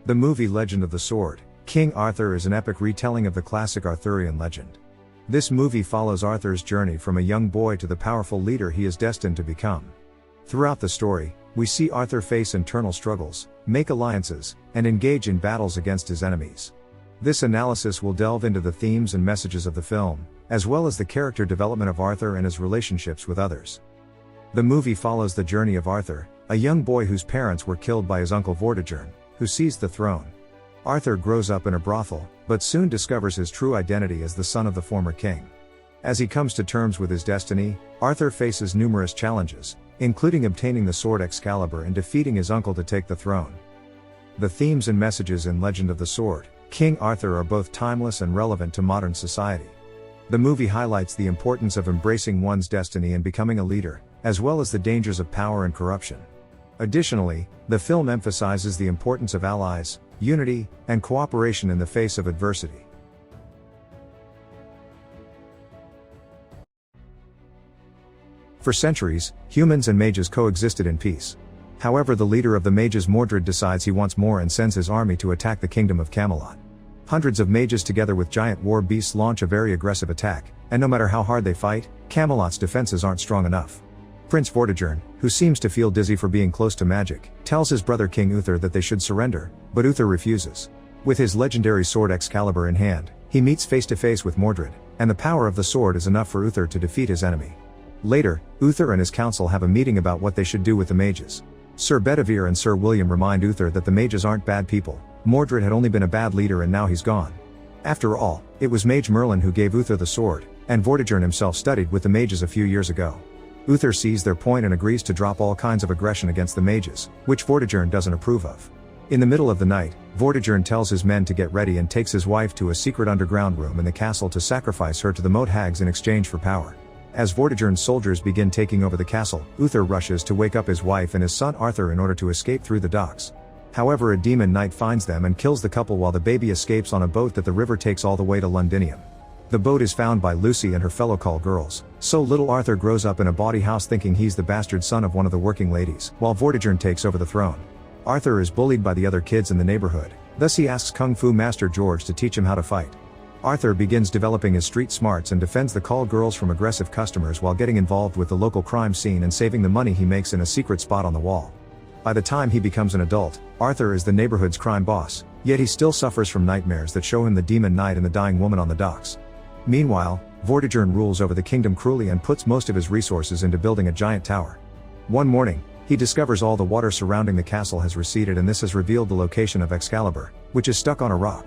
The movie Legend of the Sword, King Arthur is an epic retelling of the classic Arthurian legend. This movie follows Arthur's journey from a young boy to the powerful leader he is destined to become. Throughout the story, we see Arthur face internal struggles, make alliances, and engage in battles against his enemies. This analysis will delve into the themes and messages of the film, as well as the character development of Arthur and his relationships with others. The movie follows the journey of Arthur, a young boy whose parents were killed by his uncle Vortigern, who seized the throne. Arthur grows up in a brothel, but soon discovers his true identity as the son of the former king. As he comes to terms with his destiny, Arthur faces numerous challenges, including obtaining the sword Excalibur and defeating his uncle to take the throne. The themes and messages in Legend of the Sword, King Arthur are both timeless and relevant to modern society. The movie highlights the importance of embracing one's destiny and becoming a leader, as well as the dangers of power and corruption. Additionally, the film emphasizes the importance of allies, unity, and cooperation in the face of adversity. For centuries, humans and mages coexisted in peace. However, the leader of the mages, Mordred, decides he wants more and sends his army to attack the kingdom of Camelot. Hundreds of mages together with giant war beasts launch a very aggressive attack, and no matter how hard they fight, Camelot's defenses aren't strong enough. Prince Vortigern, who seems to feel dizzy for being close to magic, tells his brother King Uther that they should surrender, but Uther refuses. With his legendary sword Excalibur in hand, he meets face to face with Mordred, and the power of the sword is enough for Uther to defeat his enemy. Later, Uther and his council have a meeting about what they should do with the mages. Sir Bedivere and Sir William remind Uther that the mages aren't bad people. Mordred had only been a bad leader and now he's gone. After all, it was Mage Merlin who gave Uther the sword, and Vortigern himself studied with the mages a few years ago. Uther sees their point and agrees to drop all kinds of aggression against the mages, which Vortigern doesn't approve of. In the middle of the night, Vortigern tells his men to get ready and takes his wife to a secret underground room in the castle to sacrifice her to the moat hags in exchange for power. As Vortigern's soldiers begin taking over the castle, Uther rushes to wake up his wife and his son Arthur in order to escape through the docks. However, a demon knight finds them and kills the couple while the baby escapes on a boat that the river takes all the way to Londinium. The boat is found by Lucy and her fellow call girls, so little Arthur grows up in a bawdy house thinking he's the bastard son of one of the working ladies, while Vortigern takes over the throne. Arthur is bullied by the other kids in the neighborhood, thus he asks Kung Fu Master George to teach him how to fight. Arthur begins developing his street smarts and defends the call girls from aggressive customers while getting involved with the local crime scene and saving the money he makes in a secret spot on the wall. By the time he becomes an adult, Arthur is the neighborhood's crime boss, yet he still suffers from nightmares that show him the demon knight and the dying woman on the docks. Meanwhile, Vortigern rules over the kingdom cruelly and puts most of his resources into building a giant tower. One morning, he discovers all the water surrounding the castle has receded and this has revealed the location of Excalibur, which is stuck on a rock.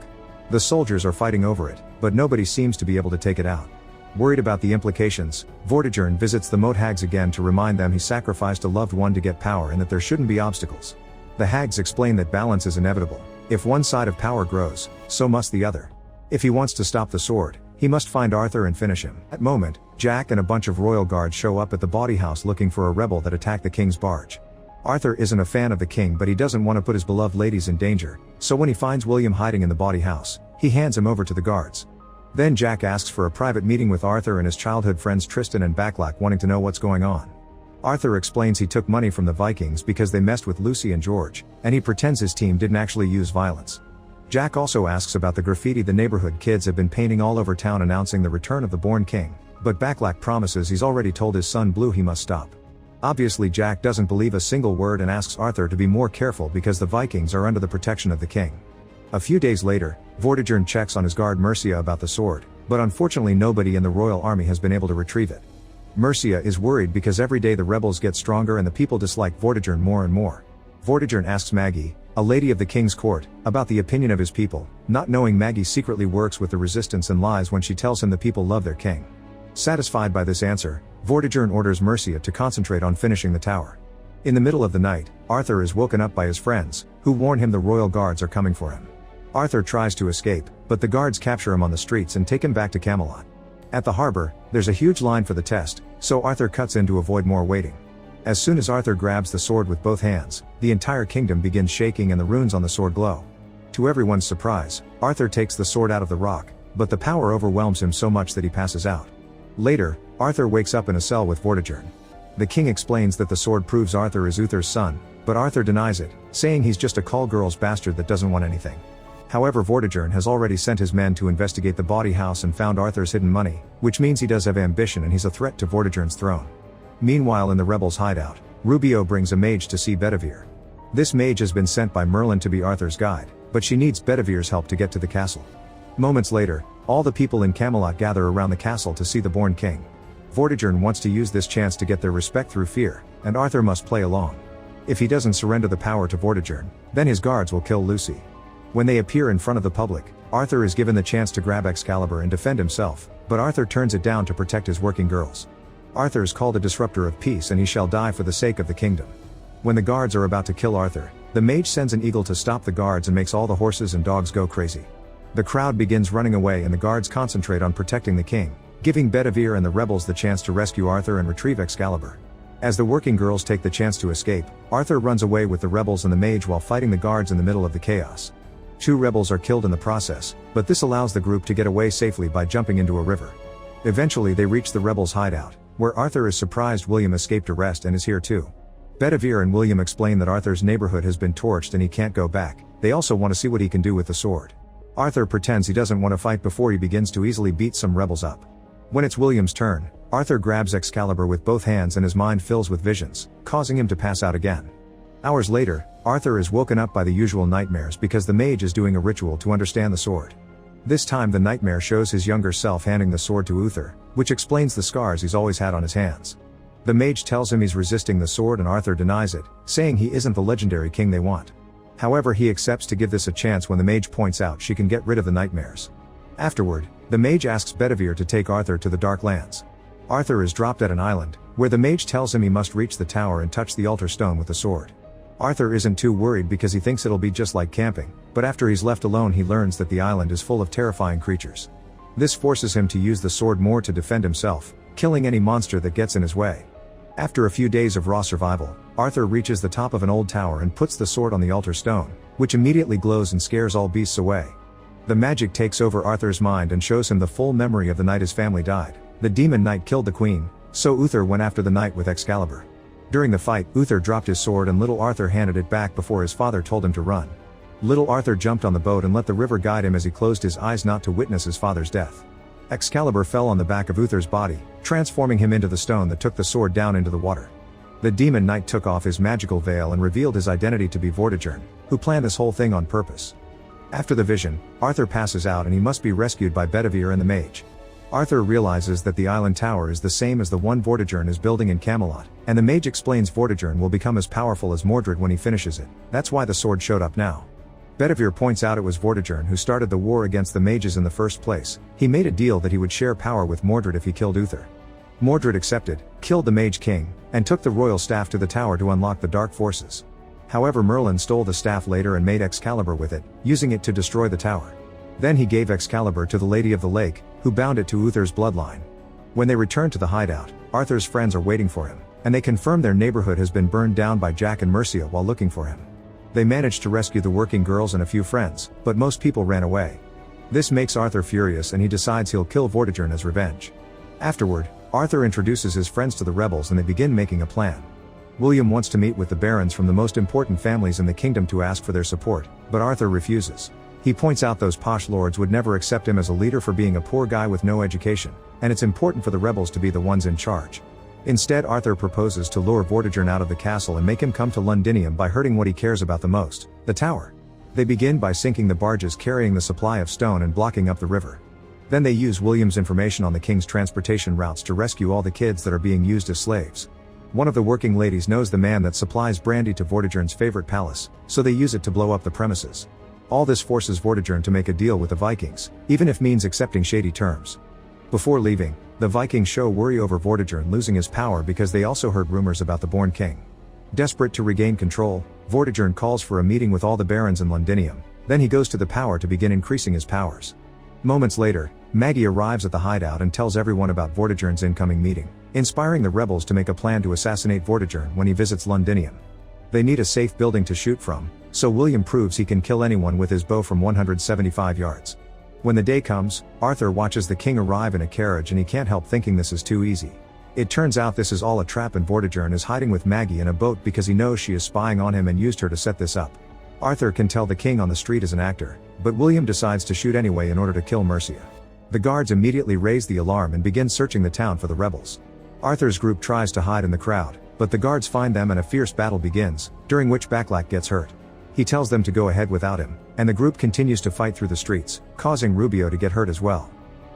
The soldiers are fighting over it, but nobody seems to be able to take it out. Worried about the implications, Vortigern visits the moat hags again to remind them he sacrificed a loved one to get power and that there shouldn't be obstacles. The hags explain that balance is inevitable. If one side of power grows, so must the other. If he wants to stop the sword, he must find Arthur and finish him. At that moment, Jack and a bunch of royal guards show up at the bawdy house looking for a rebel that attacked the king's barge. Arthur isn't a fan of the king, but he doesn't want to put his beloved ladies in danger, so when he finds William hiding in the bawdy house, he hands him over to the guards. Then Jack asks for a private meeting with Arthur and his childhood friends Tristan and Backlack, wanting to know what's going on. Arthur explains he took money from the Vikings because they messed with Lucy and George, and he pretends his team didn't actually use violence. Jack also asks about the graffiti the neighborhood kids have been painting all over town announcing the return of the born king, but Backlack promises he's already told his son Blue he must stop. Obviously Jack doesn't believe a single word and asks Arthur to be more careful because the Vikings are under the protection of the king. A few days later, Vortigern checks on his guard Mercia about the sword, but unfortunately nobody in the royal army has been able to retrieve it. Mercia is worried because every day the rebels get stronger and the people dislike Vortigern more and more. Vortigern asks Maggie, a lady of the king's court, about the opinion of his people, not knowing Maggie secretly works with the resistance and lies when she tells him the people love their king. Satisfied by this answer, Vortigern orders Mercia to concentrate on finishing the tower. In the middle of the night, Arthur is woken up by his friends, who warn him the royal guards are coming for him. Arthur tries to escape, but the guards capture him on the streets and take him back to Camelot. At the harbor, there's a huge line for the test, so Arthur cuts in to avoid more waiting. As soon as Arthur grabs the sword with both hands, the entire kingdom begins shaking and the runes on the sword glow. To everyone's surprise, Arthur takes the sword out of the rock, but the power overwhelms him so much that he passes out. Later, Arthur wakes up in a cell with Vortigern. The king explains that the sword proves Arthur is Uther's son, but Arthur denies it, saying he's just a call girl's bastard that doesn't want anything. However, Vortigern has already sent his men to investigate the bawdy house and found Arthur's hidden money, which means he does have ambition and he's a threat to Vortigern's throne. Meanwhile, in the rebels' hideout, Rubio brings a mage to see Bedivere. This mage has been sent by Merlin to be Arthur's guide, but she needs Bedivere's help to get to the castle. Moments later, all the people in Camelot gather around the castle to see the born king. Vortigern wants to use this chance to get their respect through fear, and Arthur must play along. If he doesn't surrender the power to Vortigern, then his guards will kill Lucy. When they appear in front of the public, Arthur is given the chance to grab Excalibur and defend himself, but Arthur turns it down to protect his working girls. Arthur is called a disruptor of peace and he shall die for the sake of the kingdom. When the guards are about to kill Arthur, the mage sends an eagle to stop the guards and makes all the horses and dogs go crazy. The crowd begins running away and the guards concentrate on protecting the king, giving Bedivere and the rebels the chance to rescue Arthur and retrieve Excalibur. As the working girls take the chance to escape, Arthur runs away with the rebels and the mage while fighting the guards in the middle of the chaos. 2 rebels are killed in the process, but this allows the group to get away safely by jumping into a river. Eventually they reach the rebels' hideout, where Arthur is surprised William escaped arrest and is here too. Bedivere and William explain that Arthur's neighborhood has been torched and he can't go back. They also want to see what he can do with the sword. Arthur pretends he doesn't want to fight before he begins to easily beat some rebels up. When it's William's turn, Arthur grabs Excalibur with both hands and his mind fills with visions, causing him to pass out again. Hours later, Arthur is woken up by the usual nightmares because the mage is doing a ritual to understand the sword. This time the nightmare shows his younger self handing the sword to Uther, which explains the scars he's always had on his hands. The mage tells him he's resisting the sword and Arthur denies it, saying he isn't the legendary king they want. However, he accepts to give this a chance when the mage points out she can get rid of the nightmares. Afterward, the mage asks Bedivere to take Arthur to the Dark Lands. Arthur is dropped at an island, where the mage tells him he must reach the tower and touch the altar stone with the sword. Arthur isn't too worried because he thinks it'll be just like camping, but after he's left alone he learns that the island is full of terrifying creatures. This forces him to use the sword more to defend himself, killing any monster that gets in his way. After a few days of raw survival, Arthur reaches the top of an old tower and puts the sword on the altar stone, which immediately glows and scares all beasts away. The magic takes over Arthur's mind and shows him the full memory of the night his family died. The demon knight killed the queen, so Uther went after the knight with Excalibur. During the fight, Uther dropped his sword and little Arthur handed it back before his father told him to run. Little Arthur jumped on the boat and let the river guide him as he closed his eyes not to witness his father's death. Excalibur fell on the back of Uther's body, transforming him into the stone that took the sword down into the water. The demon knight took off his magical veil and revealed his identity to be Vortigern, who planned this whole thing on purpose. After the vision, Arthur passes out and he must be rescued by Bedivere and the mage. Arthur realizes that the island tower is the same as the one Vortigern is building in Camelot, and the mage explains Vortigern will become as powerful as Mordred when he finishes it. That's why the sword showed up now. Bedivere points out it was Vortigern who started the war against the mages in the first place. He made a deal that he would share power with Mordred if he killed Uther. Mordred accepted, killed the mage king, and took the royal staff to the tower to unlock the dark forces. However, Merlin stole the staff later and made Excalibur with it, using it to destroy the tower. Then he gave Excalibur to the Lady of the Lake, who bound it to Uther's bloodline. When they return to the hideout, Arthur's friends are waiting for him, and they confirm their neighborhood has been burned down by Jack and Mercia while looking for him. They managed to rescue the working girls and a few friends, but most people ran away. This makes Arthur furious and he decides he'll kill Vortigern as revenge. Afterward, Arthur introduces his friends to the rebels and they begin making a plan. William wants to meet with the barons from the most important families in the kingdom to ask for their support, but Arthur refuses. He points out those posh lords would never accept him as a leader for being a poor guy with no education, and it's important for the rebels to be the ones in charge. Instead, Arthur proposes to lure Vortigern out of the castle and make him come to Londinium by hurting what he cares about the most, the tower. They begin by sinking the barges carrying the supply of stone and blocking up the river. Then they use William's information on the king's transportation routes to rescue all the kids that are being used as slaves. One of the working ladies knows the man that supplies brandy to Vortigern's favorite palace, so they use it to blow up the premises. All this forces Vortigern to make a deal with the Vikings, even if means accepting shady terms. Before leaving, the Vikings show worry over Vortigern losing his power because they also heard rumors about the born king. Desperate to regain control, Vortigern calls for a meeting with all the barons in Londinium, then he goes to the power to begin increasing his powers. Moments later, Maggie arrives at the hideout and tells everyone about Vortigern's incoming meeting, inspiring the rebels to make a plan to assassinate Vortigern when he visits Londinium. They need a safe building to shoot from, so William proves he can kill anyone with his bow from 175 yards. When the day comes, Arthur watches the king arrive in a carriage and he can't help thinking this is too easy. It turns out this is all a trap and Vortigern is hiding with Maggie in a boat because he knows she is spying on him and used her to set this up. Arthur can tell the king on the street is an actor, but William decides to shoot anyway in order to kill Mercia. The guards immediately raise the alarm and begin searching the town for the rebels. Arthur's group tries to hide in the crowd, but the guards find them and a fierce battle begins, during which Backlack gets hurt. He tells them to go ahead without him, and the group continues to fight through the streets, causing Rubio to get hurt as well.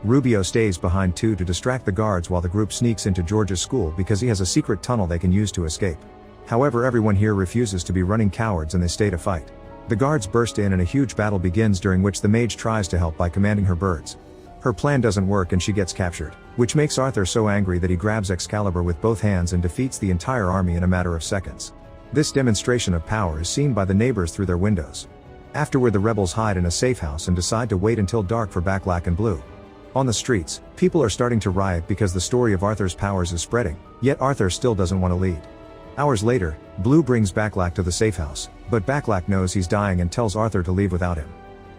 Rubio stays behind too to distract the guards while the group sneaks into George's school because he has a secret tunnel they can use to escape. However, everyone here refuses to be running cowards and they stay to fight. The guards burst in and a huge battle begins during which the mage tries to help by commanding her birds. Her plan doesn't work and she gets captured, which makes Arthur so angry that he grabs Excalibur with both hands and defeats the entire army in a matter of seconds. This demonstration of power is seen by the neighbors through their windows. Afterward, the rebels hide in a safe house and decide to wait until dark for Backlack and Blue. On the streets, people are starting to riot because the story of Arthur's powers is spreading, yet Arthur still doesn't want to lead. Hours later, Blue brings Backlack to the safe house, but Backlack knows he's dying and tells Arthur to leave without him.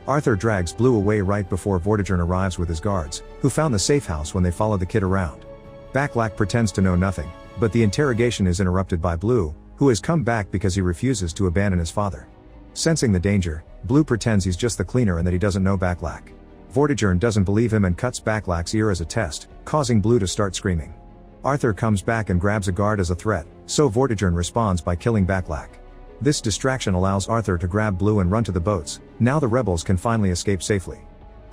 Arthur drags Blue away right before Vortigern arrives with his guards, who found the safe house when they follow the kid around. Backlack pretends to know nothing, but the interrogation is interrupted by Blue, who has come back because he refuses to abandon his father. Sensing the danger, Blue pretends he's just the cleaner and that he doesn't know Backlack. Vortigern doesn't believe him and cuts Backlack's ear as a test, causing Blue to start screaming. Arthur comes back and grabs a guard as a threat, so Vortigern responds by killing Backlack. This distraction allows Arthur to grab Blue and run to the boats. Now the rebels can finally escape safely.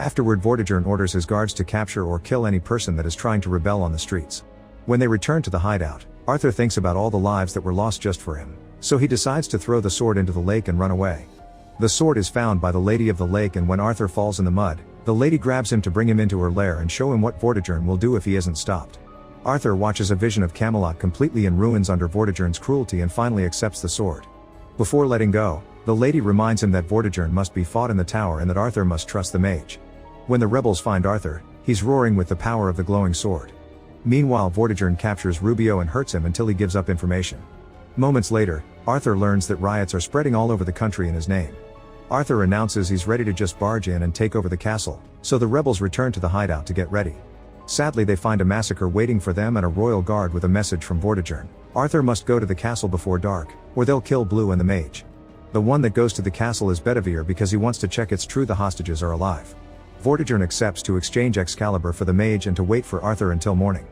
Afterward, Vortigern orders his guards to capture or kill any person that is trying to rebel on the streets. When they return to the hideout, Arthur thinks about all the lives that were lost just for him, so he decides to throw the sword into the lake and run away. The sword is found by the Lady of the Lake, and when Arthur falls in the mud, the lady grabs him to bring him into her lair and show him what Vortigern will do if he isn't stopped. Arthur watches a vision of Camelot completely in ruins under Vortigern's cruelty and finally accepts the sword. Before letting go, the lady reminds him that Vortigern must be fought in the tower and that Arthur must trust the mage. When the rebels find Arthur, he's roaring with the power of the glowing sword. Meanwhile, Vortigern captures Rubio and hurts him until he gives up information. Moments later, Arthur learns that riots are spreading all over the country in his name. Arthur announces he's ready to just barge in and take over the castle, so the rebels return to the hideout to get ready. Sadly, they find a massacre waiting for them and a royal guard with a message from Vortigern. Arthur must go to the castle before dark, or they'll kill Blue and the mage. The one that goes to the castle is Bedivere because he wants to check it's true the hostages are alive. Vortigern accepts to exchange Excalibur for the mage and to wait for Arthur until morning.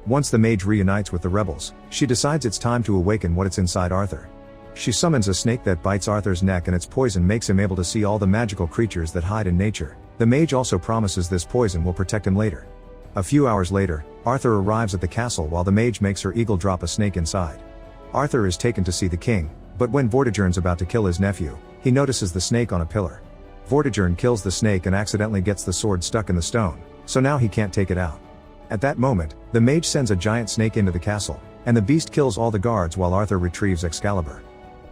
Once the mage reunites with the rebels, she decides it's time to awaken what's inside Arthur. She summons a snake that bites Arthur's neck and its poison makes him able to see all the magical creatures that hide in nature. The mage also promises this poison will protect him later. A few hours later, Arthur arrives at the castle while the mage makes her eagle drop a snake inside. Arthur is taken to see the king, but when Vortigern's about to kill his nephew, he notices the snake on a pillar. Vortigern kills the snake and accidentally gets the sword stuck in the stone, so now he can't take it out. At that moment, the mage sends a giant snake into the castle, and the beast kills all the guards while Arthur retrieves Excalibur.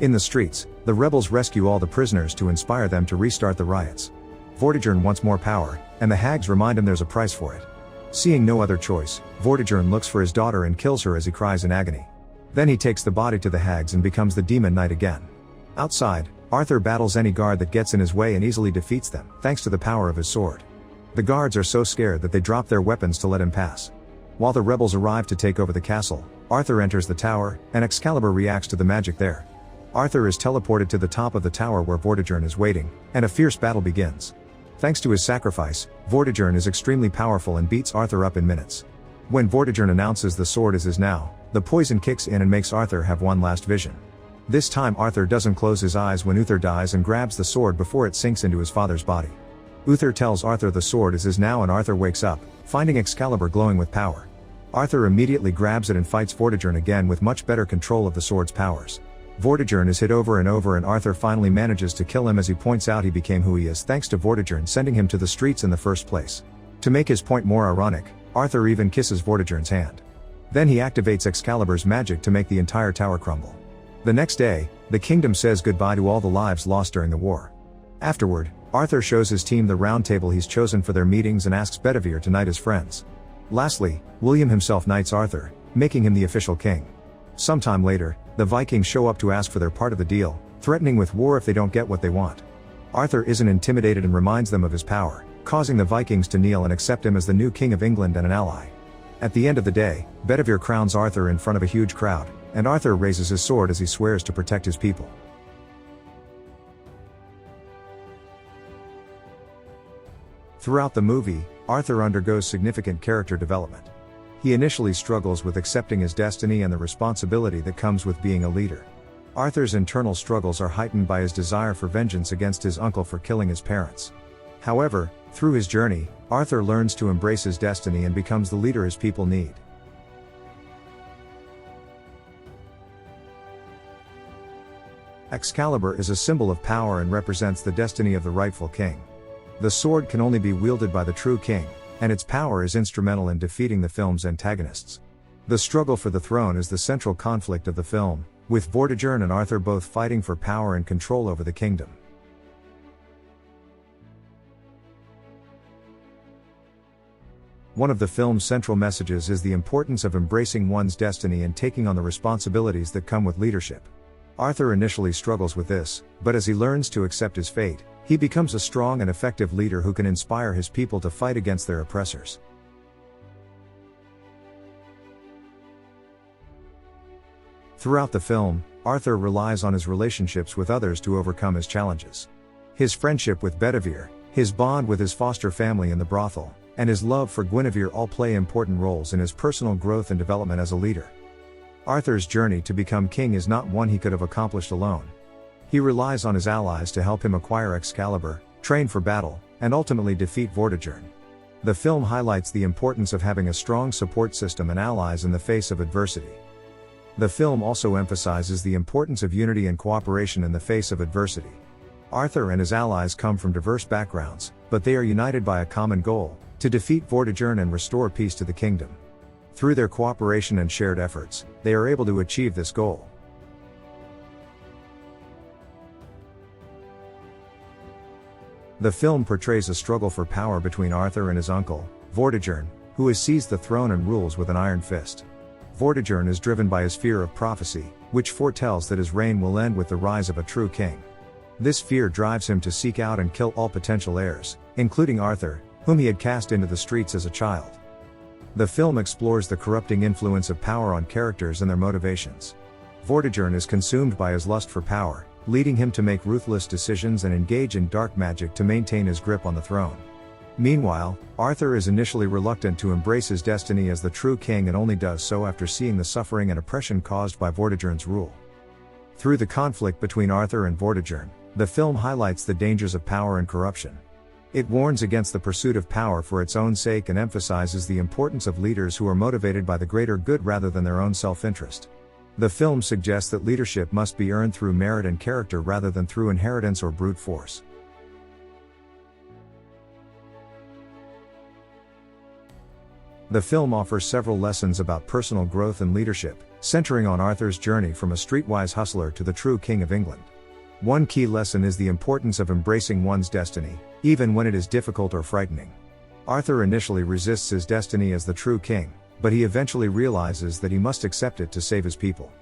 In the streets, the rebels rescue all the prisoners to inspire them to restart the riots. Vortigern wants more power, and the hags remind him there's a price for it. Seeing no other choice, Vortigern looks for his daughter and kills her as he cries in agony. Then he takes the body to the hags and becomes the Demon Knight again. Outside, Arthur battles any guard that gets in his way and easily defeats them, thanks to the power of his sword. The guards are so scared that they drop their weapons to let him pass. While the rebels arrive to take over the castle, Arthur enters the tower, and Excalibur reacts to the magic there. Arthur is teleported to the top of the tower where Vortigern is waiting, and a fierce battle begins. Thanks to his sacrifice, Vortigern is extremely powerful and beats Arthur up in minutes. When Vortigern announces the sword is his now, the poison kicks in and makes Arthur have one last vision. This time Arthur doesn't close his eyes when Uther dies and grabs the sword before it sinks into his father's body. Uther tells Arthur the sword is his now and Arthur wakes up, finding Excalibur glowing with power. Arthur immediately grabs it and fights Vortigern again with much better control of the sword's powers. Vortigern is hit over and over and Arthur finally manages to kill him as he points out he became who he is thanks to Vortigern sending him to the streets in the first place. To make his point more ironic, Arthur even kisses Vortigern's hand. Then he activates Excalibur's magic to make the entire tower crumble. The next day, the kingdom says goodbye to all the lives lost during the war. Afterward, Arthur shows his team the round table he's chosen for their meetings and asks Bedivere to knight his friends. Lastly, William himself knights Arthur, making him the official king. Sometime later, the Vikings show up to ask for their part of the deal, threatening with war if they don't get what they want. Arthur isn't intimidated and reminds them of his power, causing the Vikings to kneel and accept him as the new king of England and an ally. At the end of the day, Bedivere crowns Arthur in front of a huge crowd, and Arthur raises his sword as he swears to protect his people. Throughout the movie, Arthur undergoes significant character development. He initially struggles with accepting his destiny and the responsibility that comes with being a leader. Arthur's internal struggles are heightened by his desire for vengeance against his uncle for killing his parents. However, through his journey, Arthur learns to embrace his destiny and becomes the leader his people need. Excalibur is a symbol of power and represents the destiny of the rightful king. The sword can only be wielded by the true king, and its power is instrumental in defeating the film's antagonists. The struggle for the throne is the central conflict of the film, with Vortigern and Arthur both fighting for power and control over the kingdom. One of the film's central messages is the importance of embracing one's destiny and taking on the responsibilities that come with leadership. Arthur initially struggles with this, but as he learns to accept his fate, he becomes a strong and effective leader who can inspire his people to fight against their oppressors. Throughout the film, Arthur relies on his relationships with others to overcome his challenges. His friendship with Bedivere, his bond with his foster family in the brothel, and his love for Guinevere all play important roles in his personal growth and development as a leader. Arthur's journey to become king is not one he could have accomplished alone. He relies on his allies to help him acquire Excalibur, train for battle, and ultimately defeat Vortigern. The film highlights the importance of having a strong support system and allies in the face of adversity. The film also emphasizes the importance of unity and cooperation in the face of adversity. Arthur and his allies come from diverse backgrounds, but they are united by a common goal: to defeat Vortigern and restore peace to the kingdom. Through their cooperation and shared efforts, they are able to achieve this goal. The film portrays a struggle for power between Arthur and his uncle, Vortigern, who has seized the throne and rules with an iron fist. Vortigern is driven by his fear of prophecy, which foretells that his reign will end with the rise of a true king. This fear drives him to seek out and kill all potential heirs, including Arthur, whom he had cast into the streets as a child. The film explores the corrupting influence of power on characters and their motivations. Vortigern is consumed by his lust for power, leading him to make ruthless decisions and engage in dark magic to maintain his grip on the throne. Meanwhile, Arthur is initially reluctant to embrace his destiny as the true king and only does so after seeing the suffering and oppression caused by Vortigern's rule. Through the conflict between Arthur and Vortigern, the film highlights the dangers of power and corruption. It warns against the pursuit of power for its own sake and emphasizes the importance of leaders who are motivated by the greater good rather than their own self-interest. The film suggests that leadership must be earned through merit and character rather than through inheritance or brute force. The film offers several lessons about personal growth and leadership, centering on Arthur's journey from a streetwise hustler to the true King of England. One key lesson is the importance of embracing one's destiny, even when it is difficult or frightening. Arthur initially resists his destiny as the true king, but he eventually realizes that he must accept it to save his people.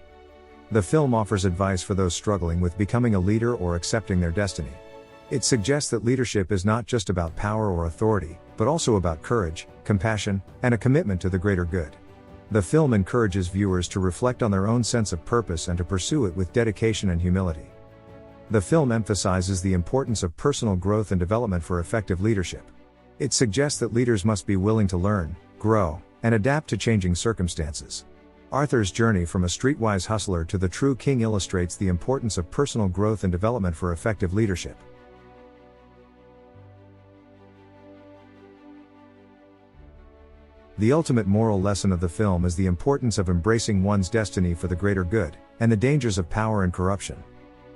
The film offers advice for those struggling with becoming a leader or accepting their destiny. It suggests that leadership is not just about power or authority, but also about courage, compassion, and a commitment to the greater good. The film encourages viewers to reflect on their own sense of purpose and to pursue it with dedication and humility. The film emphasizes the importance of personal growth and development for effective leadership. It suggests that leaders must be willing to learn, grow, and adapt to changing circumstances. Arthur's journey from a streetwise hustler to the true king illustrates the importance of personal growth and development for effective leadership. The ultimate moral lesson of the film is the importance of embracing one's destiny for the greater good, and the dangers of power and corruption.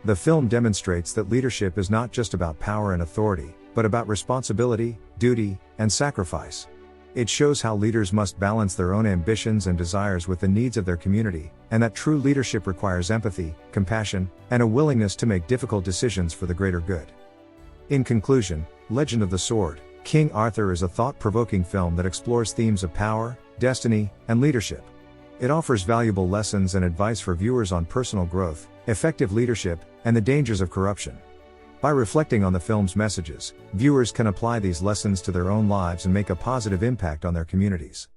The film demonstrates that leadership is not just about power and authority, but about responsibility, duty, and sacrifice. It shows how leaders must balance their own ambitions and desires with the needs of their community, and that true leadership requires empathy, compassion, and a willingness to make difficult decisions for the greater good. In conclusion, Legend of the Sword, King Arthur is a thought-provoking film that explores themes of power, destiny, and leadership. It offers valuable lessons and advice for viewers on personal growth, effective leadership, and the dangers of corruption. By reflecting on the film's messages, viewers can apply these lessons to their own lives and make a positive impact on their communities.